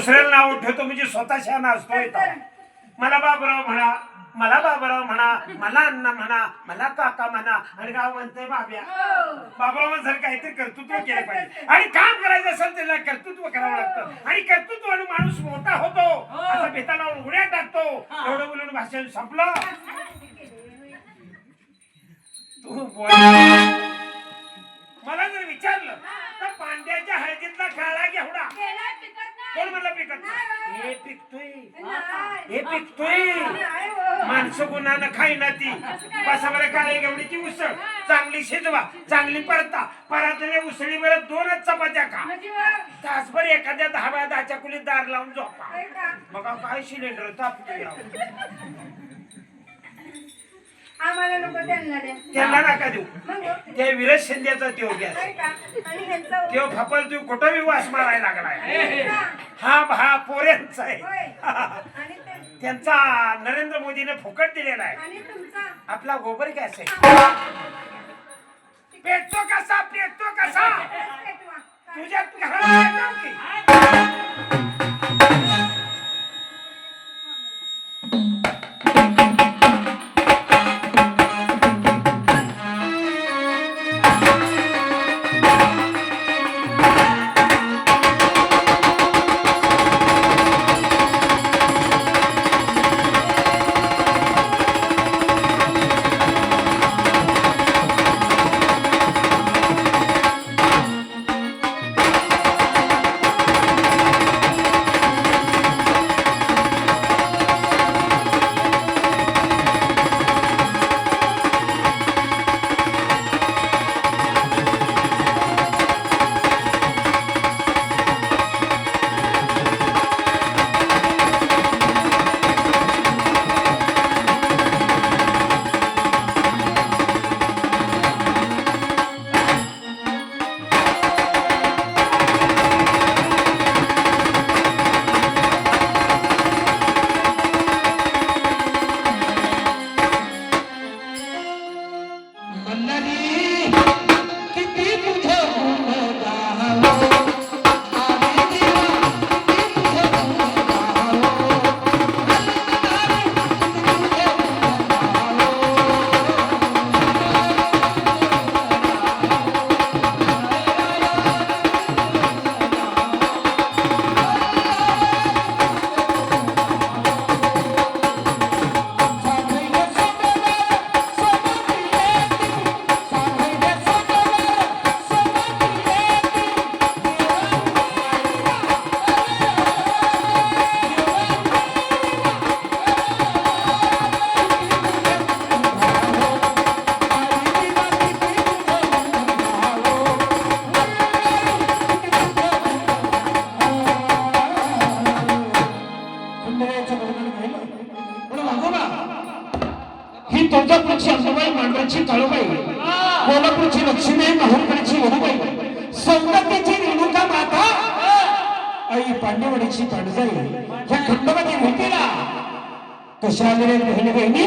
दुसऱ्याला नाव ठेवतो म्हणजे स्वतः शहाणा असतोय तो. मला बाबराव म्हणा, मला बाबराव म्हणा, मला अण्णा म्हणा, मला काका म्हणा, आणि गाव म्हणतंय बाब्या. बाबराव जर काहीतरी कर्तृत्व केलं पाहिजे आणि काम करायचं असेल त्याला कर्तृत्व करावं लागतं आणि कर्तृत्वाने माणूस मोठा होतो. असं बेताला उड्या टाकतो. एवढं बोलून भाषण संपलं. तू बोल. मला जर विचारलं तर पांड्याच्या हळदीतला काळा घेवडा कोण मला पिकत नाही? हे पिकतोय, हे पिकतोय. माणसं गुन्हानं खाईना ती. बसा बरं काळे घेवडीची उसळ चांगली शिजवा, चांगली परता. परातल्या उसळी बरं 2च चपात्या खा. तासभर एखाद्या 10 कुलीत दार लावून झोपा. बघा काय सिलेंडर तापतोय. आम्हाला नको त्यांना द्या. त्यांना नका देऊ. त्या विरज शिंद्याचा त्यो गॅस त्यो फापल तू कुठं बी वास मारायला लागलाय. हा पोऱ्यांचा आहे. त्यांचा नरेंद्र मोदीने फुकट दिलेला आहे. आपला गोबर गॅस आहे. पेटतो कसा, पेटतो कसा तुझ्या घरात. ही तुळजापूरची अंबाबाई, मांडरची काळूबाई, कोल्हापूरची लक्ष्मी, माहूरकडची वधूबाई, सौंदर्याची रेणुका माता, आई पांडेवाडीची पाडजाई, ह्या खंडोबाची भेटीला कशा आलेल्या बहिणी बहिणी?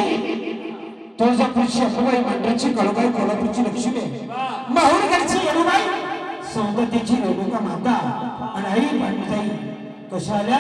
तुळजापूरची अंबाबाई, मांडरची काळूबाई, कोल्हापूरची लक्ष्मी, माहूरकडची वधूबाई, सौंदर्याची रेणुका माता आणि आई पांडेजाई कशा आल्या?